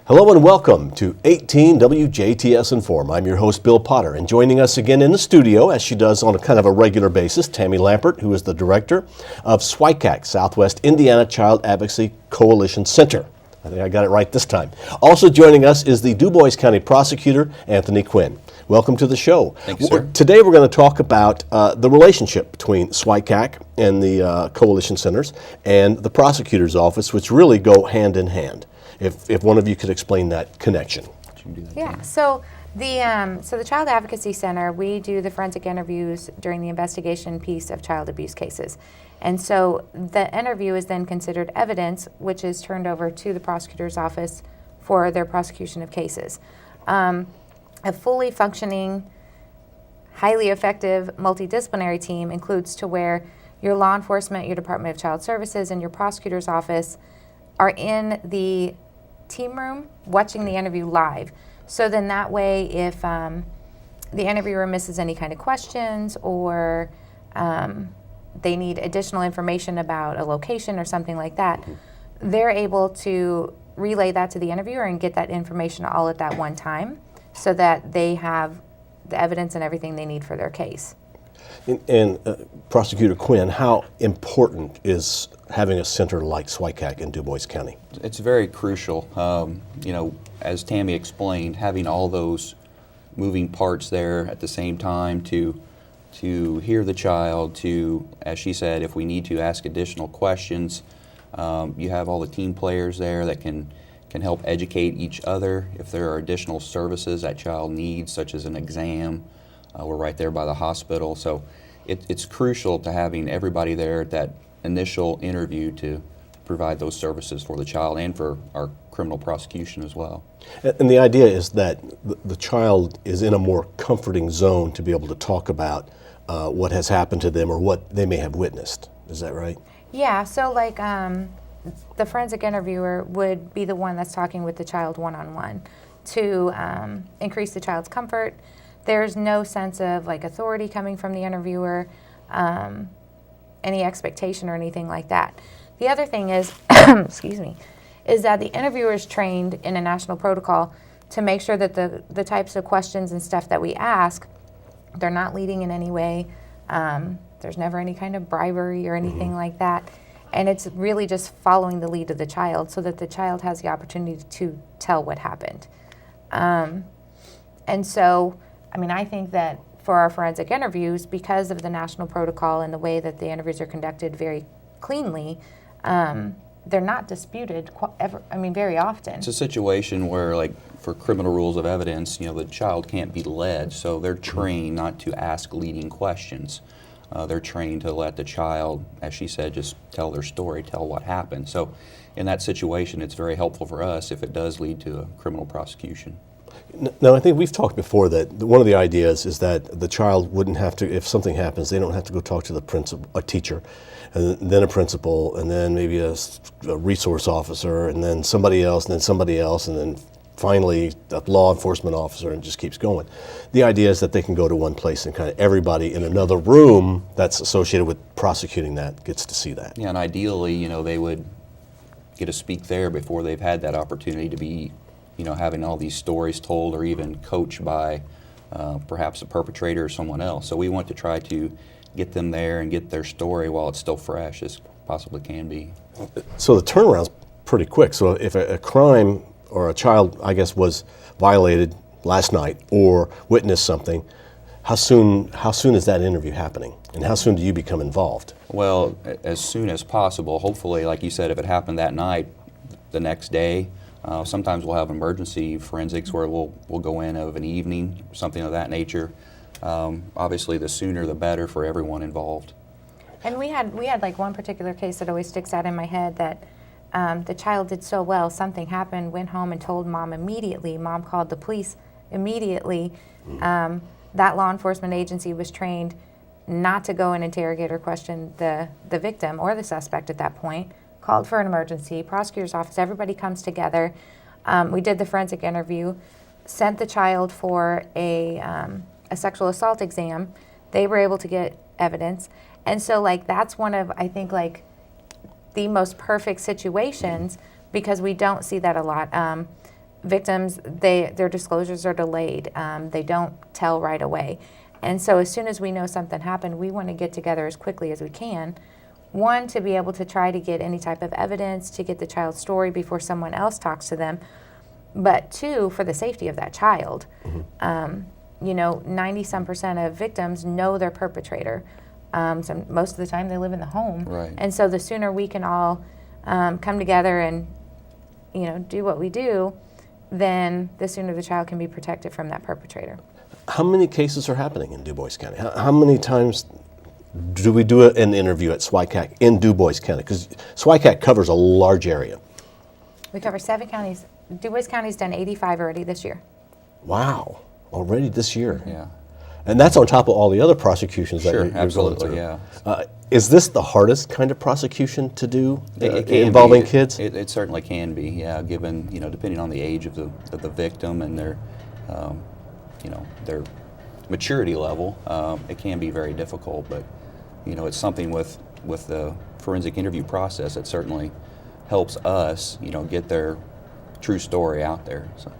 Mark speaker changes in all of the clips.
Speaker 1: Hello and welcome to 18 WJTS in.form. I'm your host, Bill Potter, and joining us again in the studio, as she does on a kind of a regular basis, Tammy Lampert, who is the director of SWICACC, Southwest Indiana Child Advocacy Coalition Center. I think I got it right this time. Also joining us is the Dubois County Prosecutor, Anthony Quinn. Welcome to the show.
Speaker 2: Thank you, sir.
Speaker 1: Today we're going to talk about the relationship between SWICACC and the coalition centers and the prosecutor's office, which really go hand in hand. If one of you could explain that connection.
Speaker 3: Yeah, so the Child Advocacy Center, we do the forensic interviews during the investigation piece of child abuse cases. And so the interview is then considered evidence, which is turned over to the prosecutor's office for their prosecution of cases. A fully functioning, highly effective multidisciplinary team includes to where your law enforcement, your Department of Child Services, and your prosecutor's office are in the team room watching the interview live. So then that way, if the interviewer misses any kind of questions or they need additional information about a location or something like that, they're able to relay that to the interviewer and get that information all at that one time so that they have the evidence and everything they need for their case.
Speaker 1: And Prosecutor Quinn, how important is having a center like SWICACC in Dubois County?
Speaker 2: It's very crucial. As Tammy explained, having all those moving parts there at the same time to hear the child, to, as she said, if we need to ask additional questions, you have all the team players there that can help educate each other. If there are additional services that child needs, such as an exam, we're right there by the hospital. So it's crucial to having everybody there at that initial interview to provide those services for the child and for our criminal prosecution as well.
Speaker 1: And the idea is that the child is in a more comforting zone to be able to talk about what has happened to them or what they may have witnessed. Is that right?
Speaker 3: Yeah, so like the forensic interviewer would be the one that's talking with the child one-on-one to increase the child's comfort. There's no sense of like authority coming from the interviewer, any expectation or anything like that. The other thing is, excuse me, is that the interviewer is trained in a national protocol to make sure that the types of questions and stuff that we ask, they're not leading in any way. There's never any kind of bribery or anything like that. And it's really just following the lead of the child so that the child has the opportunity to tell what happened. And so, I mean, I think that for our forensic interviews, because of the national protocol and the way that the interviews are conducted very cleanly, they're not disputed very often.
Speaker 2: It's a situation where, like, for criminal rules of evidence, the child can't be led, so they're trained not to ask leading questions. They're trained to let the child, as she said, just tell their story, tell what happened. So in that situation, it's very helpful for us if it does lead to a criminal prosecution.
Speaker 1: Now, I think we've talked before that one of the ideas is that the child wouldn't have to, if something happens, they don't have to go talk to the principal, a teacher, and then a principal, and then maybe a resource officer, and then somebody else, and then finally a law enforcement officer, and it just keeps going. The idea is that they can go to one place and kind of everybody in another room that's associated with prosecuting that gets to see that.
Speaker 2: Yeah, and ideally, they would get to speak there before they've had that opportunity to be having all these stories told or even coached by perhaps a perpetrator or someone else. So we want to try to get them there and get their story while it's still fresh as possibly can be.
Speaker 1: So the turnaround's pretty quick. So if a crime or a child, I guess, was violated last night or witnessed something, how soon is that interview happening? And how soon do you become involved?
Speaker 2: Well, as soon as possible. Hopefully, like you said, if it happened that night, the next day. Sometimes we'll have emergency forensics where we'll go in of an evening, something of that nature. Obviously, the sooner the better for everyone involved.
Speaker 3: And we had like one particular case that always sticks out in my head that the child did so well. Something happened, went home and told mom immediately. Mom called the police immediately. That law enforcement agency was trained not to go and interrogate or question the victim or the suspect at that point. Called for an emergency, prosecutor's office, everybody comes together. We did the forensic interview, sent the child for a sexual assault exam. They were able to get evidence. And so like that's one of, I think, like the most perfect situations because we don't see that a lot. victims, their disclosures are delayed. They don't tell right away. And so as soon as we know something happened, we want to get together as quickly as we can. One, to be able to try to get any type of evidence, to get the child's story before someone else talks to them. But two, for the safety of that child. 90-some% of victims know their perpetrator. So most of the time they live in the home.
Speaker 2: Right.
Speaker 3: And so the sooner we can all come together and, do what we do, then the sooner the child can be protected from that perpetrator.
Speaker 1: How many cases are happening in Dubois County? How many times do we do an interview at SWICACC in Dubois County? Because SWICACC covers a large area.
Speaker 3: We cover 7 counties. Dubois County's done 85 already this year.
Speaker 1: Wow, already this year.
Speaker 2: Yeah.
Speaker 1: And that's on top of all the other prosecutions that
Speaker 2: Sure,
Speaker 1: you're
Speaker 2: absolutely,
Speaker 1: going through.
Speaker 2: yeah.
Speaker 1: Is this the hardest kind of prosecution to do
Speaker 2: It can
Speaker 1: involving
Speaker 2: be.
Speaker 1: kids?
Speaker 2: It certainly can be, yeah, given, depending on the age of the victim and their maturity level, it can be very difficult, but, it's something with the forensic interview process that certainly helps us, get their true story out there. So.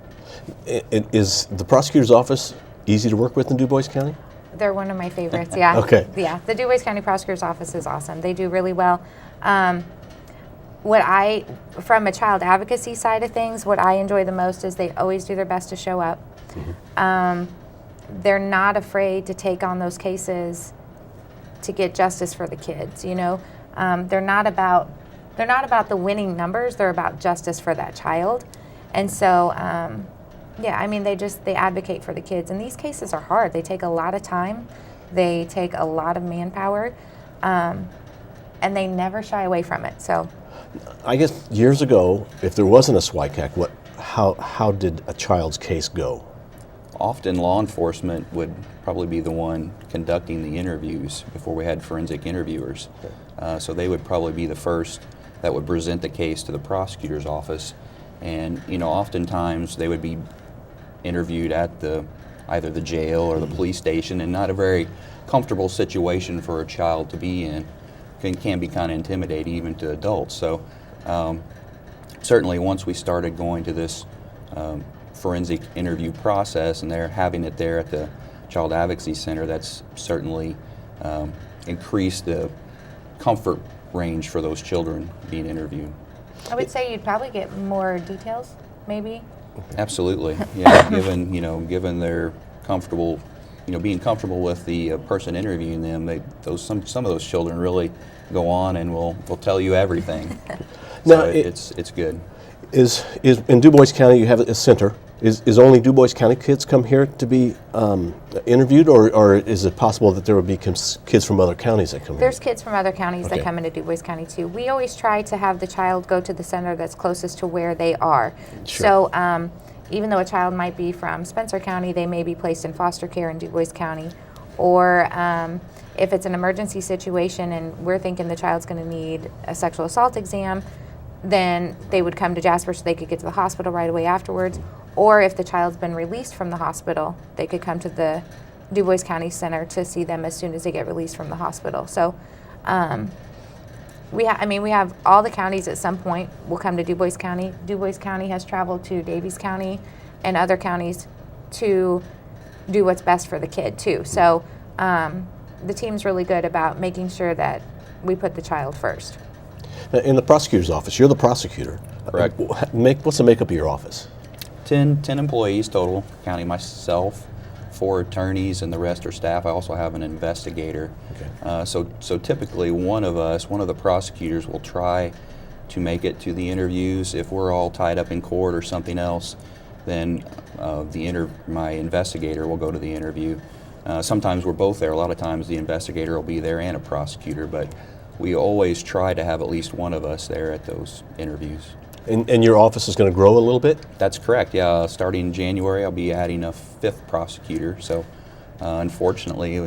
Speaker 1: Is the prosecutor's office easy to work with in Dubois County?
Speaker 3: They're one of my favorites, yeah.
Speaker 1: Okay.
Speaker 3: Yeah, the Dubois County Prosecutor's Office is awesome. They do really well. From a child advocacy side of things, what I enjoy the most is they always do their best to show up. They're not afraid to take on those cases to get justice for the kids. They're not about the winning numbers. They're about justice for that child, and so they advocate for the kids. And these cases are hard. They take a lot of time. They take a lot of manpower, and they never shy away from it. So,
Speaker 1: I guess years ago, if there wasn't a SWICACC, how did a child's case go?
Speaker 2: Often law enforcement would probably be the one conducting the interviews before we had forensic interviewers. So they would probably be the first that would present the case to the prosecutor's office. And, oftentimes they would be interviewed at either the jail or the police station, and not a very comfortable situation for a child to be in. Can be kind of intimidating even to adults. So certainly once we started going to this forensic interview process, and they're having it there at the Child Advocacy Center, that's certainly increased the comfort range for those children being interviewed.
Speaker 3: I would say you'd probably get more details, maybe.
Speaker 2: Absolutely, yeah. given they're comfortable, being comfortable with the person interviewing them, some of those children really go on and will tell you everything.
Speaker 1: Now,
Speaker 2: so it's good.
Speaker 1: Is in Dubois County you have a center? Is only Dubois County kids come here to be interviewed, or is it possible that there would be kids from other counties that come here?
Speaker 3: There's kids from other counties
Speaker 1: Okay.
Speaker 3: that come into Dubois County too. We always try to have the child go to the center that's closest to where they are.
Speaker 1: Sure.
Speaker 3: So even though a child might be from Spencer County, they may be placed in foster care in Dubois County. Or if it's an emergency situation and we're thinking the child's going to need a sexual assault exam, then they would come to Jasper so they could get to the hospital right away afterwards. Or if the child's been released from the hospital, they could come to the Dubois County Center to see them as soon as they get released from the hospital. So we have all the counties at some point will come to Dubois County. Dubois County has traveled to Davies County and other counties to do what's best for the kid too. So the team's really good about making sure that we put the child first.
Speaker 1: Now, in the prosecutor's office, you're the prosecutor.
Speaker 2: Correct.
Speaker 1: What's the makeup of your office?
Speaker 2: 10 employees total, counting myself, 4 attorneys, and the rest are staff. I also have an investigator.
Speaker 1: Okay.
Speaker 2: So typically one of the prosecutors will try to make it to the interviews. If we're all tied up in court or something else, then my investigator will go to the interview. Sometimes we're both there. A lot of times the investigator will be there and a prosecutor, but we always try to have at least one of us there at those interviews.
Speaker 1: And your office is going to grow a little bit?
Speaker 2: That's correct, yeah. Starting in January, I'll be adding a 5th prosecutor. So unfortunately,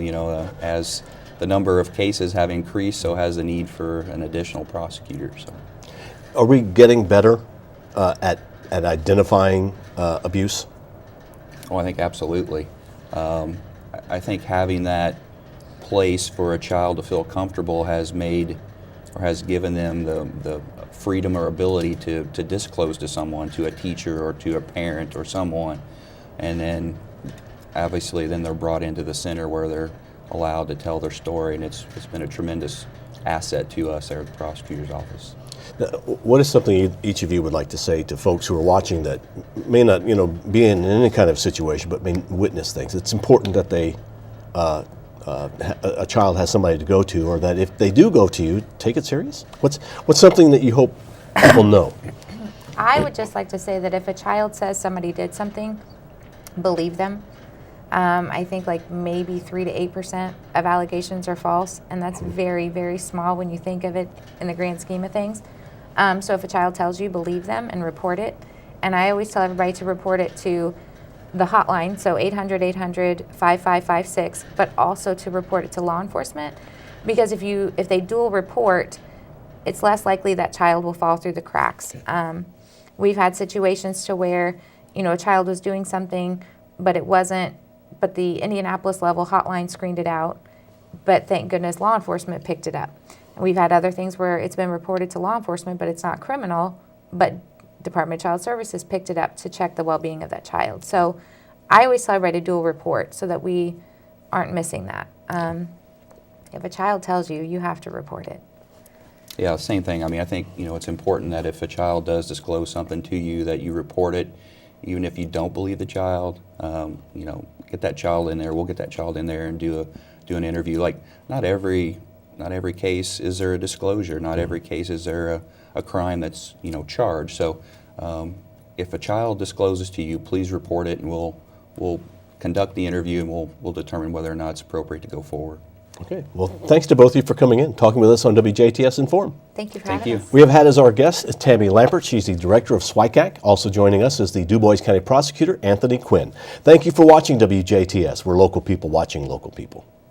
Speaker 2: as the number of cases have increased, so has the need for an additional prosecutor. So.
Speaker 1: Are we getting better at identifying abuse?
Speaker 2: Oh, I think absolutely. I think having that place for a child to feel comfortable has made has given them the freedom or ability to disclose to someone, to a teacher or to a parent or someone, and then obviously then they're brought into the center where they're allowed to tell their story, and it's been a tremendous asset to us there at the prosecutor's office.
Speaker 1: Now, what is something each of you would like to say to folks who are watching that may not, be in any kind of situation, but may witness things? It's important that they, a child has somebody to go to, or that if they do go to you, take it serious. What's something that you hope people know?
Speaker 3: I would just like to say that if a child says somebody did something, believe them. I think like maybe 3 to 8% of allegations are false, and that's very, very small when you think of it in the grand scheme of things. So if a child tells you, believe them and report it. And I always tell everybody to report it to the hotline, so 800-800-5556, but also to report it to law enforcement, because if they dual report, it's less likely that child will fall through the cracks. We've had situations to where, a child was doing something, but the Indianapolis level hotline screened it out, but thank goodness law enforcement picked it up. And we've had other things where it's been reported to law enforcement, but it's not criminal, but Department of Child Services picked it up to check the well-being of that child. So I always celebrate a dual report so that we aren't missing that. If a child tells you, you have to report it.
Speaker 2: Yeah, same thing. I mean, I think, it's important that if a child does disclose something to you, that you report it, even if you don't believe the child. Get that child in there. We'll get that child in there and do an interview. Like, not every case is there a disclosure. Not every case is there a crime that's charged. So if a child discloses to you, please report it, and we'll conduct the interview, and we'll determine whether or not it's appropriate to go forward.
Speaker 1: Okay. Well, thanks to both of you for coming in, talking with us on WJTS Inform.
Speaker 3: Thank you for
Speaker 2: Thank
Speaker 3: having
Speaker 2: you.
Speaker 3: us.
Speaker 1: We have had as our guest Tammy Lampert. She's the director of SWICACC. Also joining us is the Dubois County Prosecutor, Anthony Quinn. Thank you for watching WJTS. We're local people watching local people.